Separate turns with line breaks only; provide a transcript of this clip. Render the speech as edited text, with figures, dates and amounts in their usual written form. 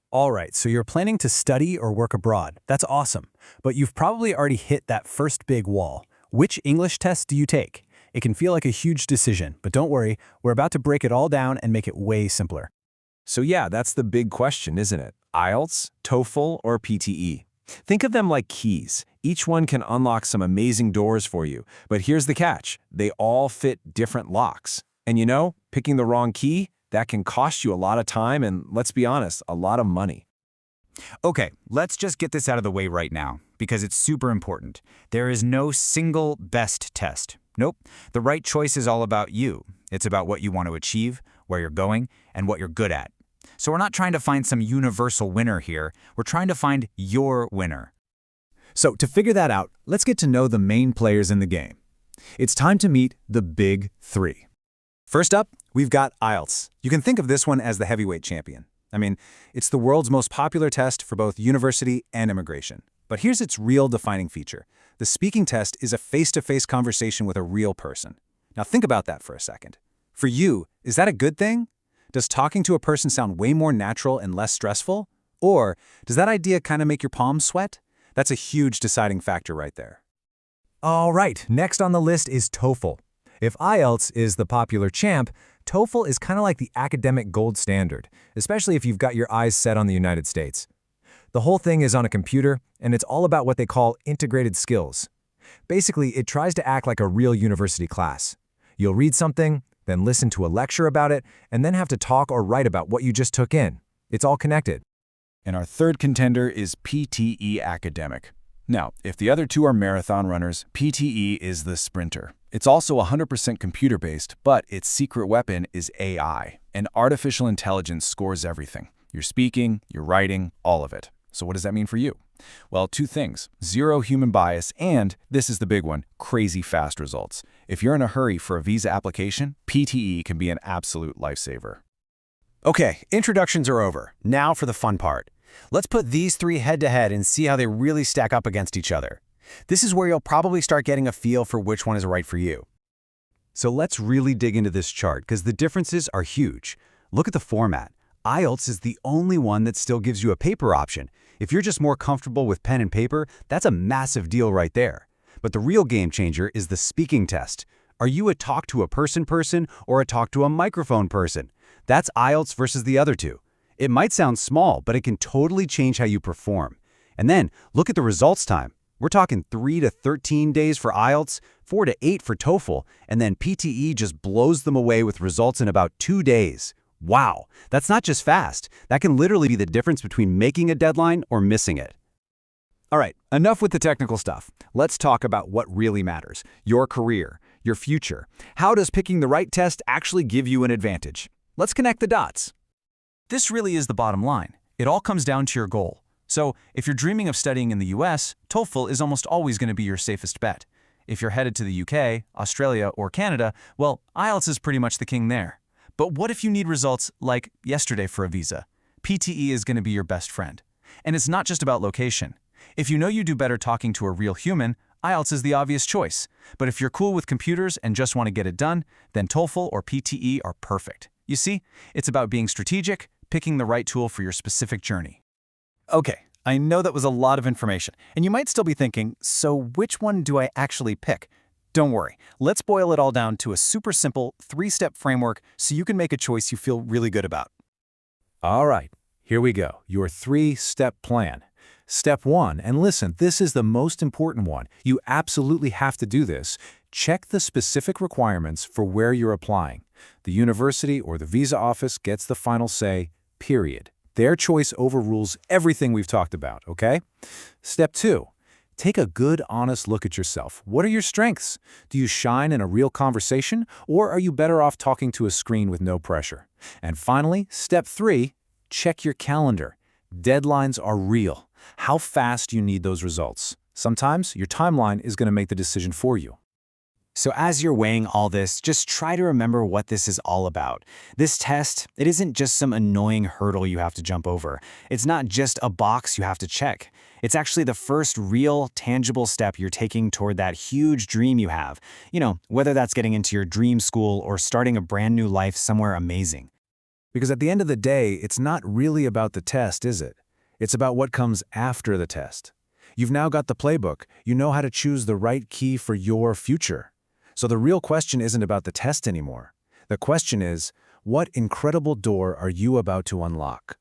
All right, so you're planning to study or work abroad. That's awesome. But you've probably already hit that first big wall. Which English test do you take? It can feel like a huge decision, but don't worry, we're about to break it all down and make it way simpler.
So yeah, that's the big question, isn't it? IELTS, TOEFL, or PTE? Think of them like keys. Each one can unlock some amazing doors for you. But here's the catch. They all fit different locks. And you know, picking the wrong key, that can cost you a lot of time and, let's be honest, a lot of money.
Okay, let's just get this out of the way right now, because it's super important. There is no single best test. Nope. The right choice is all about you. It's about what you want to achieve, where you're going, and what you're good at. So we're not trying to find some universal winner here. We're trying to find your winner.
So to figure that out, let's get to know the main players in the game. It's time to meet the big three. First up, we've got IELTS. You can think of this one as the heavyweight champion. I mean, it's the world's most popular test for both university and immigration. But here's its real defining feature. The speaking test is a face-to-face conversation with a real person. Now think about that for a second. For you, is that a good thing? Does talking to a person sound way more natural and less stressful? Or does that idea kind of make your palms sweat? That's a huge deciding factor right there.
All right, next on the list is TOEFL. If IELTS is the popular champ, TOEFL is kind of like the academic gold standard, especially if you've got your eyes set on the United States. The whole thing is on a computer, and it's all about what they call integrated skills. Basically, it tries to act like a real university class. You'll read something, then listen to a lecture about it, and then have to talk or write about what you just took in. It's all connected.
And our third contender is PTE Academic. Now, if the other two are marathon runners, PTE is the sprinter. It's also 100% computer-based, but its secret weapon is AI, and artificial intelligence scores everything. Your speaking, your writing, all of it. So what does that mean for you? Well, two things. Zero human bias and, this is the big one, crazy fast results. If you're in a hurry for a visa application, PTE can be an absolute lifesaver.
Okay, introductions are over. Now for the fun part. Let's put these three head-to-head and see how they really stack up against each other. This is where you'll probably start getting a feel for which one is right for you.
So let's really dig into this chart because the differences are huge. Look at the format. IELTS is the only one that still gives you a paper option. If you're just more comfortable with pen and paper, that's a massive deal right there. But the real game changer is the speaking test. Are you a talk-to-a-person person or a talk-to-a-microphone person? That's IELTS versus the other two. It might sound small, but it can totally change how you perform. And then, look at the results time. We're talking 3 to 13 days for IELTS, 4 to 8 for TOEFL, and then PTE just blows them away with results in about 2 days. Wow, that's not just fast. That can literally be the difference between making a deadline or missing it.
All right, enough with the technical stuff. Let's talk about what really matters. Your career, your future. How does picking the right test actually give you an advantage? Let's connect the dots.
This really is the bottom line. It all comes down to your goal. So, if you're dreaming of studying in the US, TOEFL is almost always going to be your safest bet. If you're headed to the UK, Australia, or Canada, well, IELTS is pretty much the king there. But what if you need results like yesterday for a visa? PTE is going to be your best friend. And it's not just about location. If you know you do better talking to a real human, IELTS is the obvious choice. But if you're cool with computers and just want to get it done, then TOEFL or PTE are perfect. You see, it's about being strategic, picking the right tool for your specific journey.
Okay, I know that was a lot of information, and you might still be thinking, so which one do I actually pick? Don't worry, let's boil it all down to a super simple 3-step framework so you can make a choice you feel really good about.
All right, here we go. Your 3-step plan. Step 1, and listen, this is the most important one. You absolutely have to do this. Check the specific requirements for where you're applying. The university or the visa office gets the final say, period. Their choice overrules everything we've talked about, okay? Step 2, take a good, honest look at yourself. What are your strengths? Do you shine in a real conversation, or are you better off talking to a screen with no pressure? And finally, step 3, check your calendar. Deadlines are real. How fast you need those results. Sometimes your timeline is going to make the decision for you.
So as you're weighing all this, just try to remember what this is all about. This test, it isn't just some annoying hurdle you have to jump over. It's not just a box you have to check. It's actually the first real, tangible step you're taking toward that huge dream you have. You know, whether that's getting into your dream school or starting a brand new life somewhere amazing.
Because at the end of the day, it's not really about the test, is it? It's about what comes after the test. You've now got the playbook. You know how to choose the right key for your future. So the real question isn't about the test anymore. The question is, what incredible door are you about to unlock?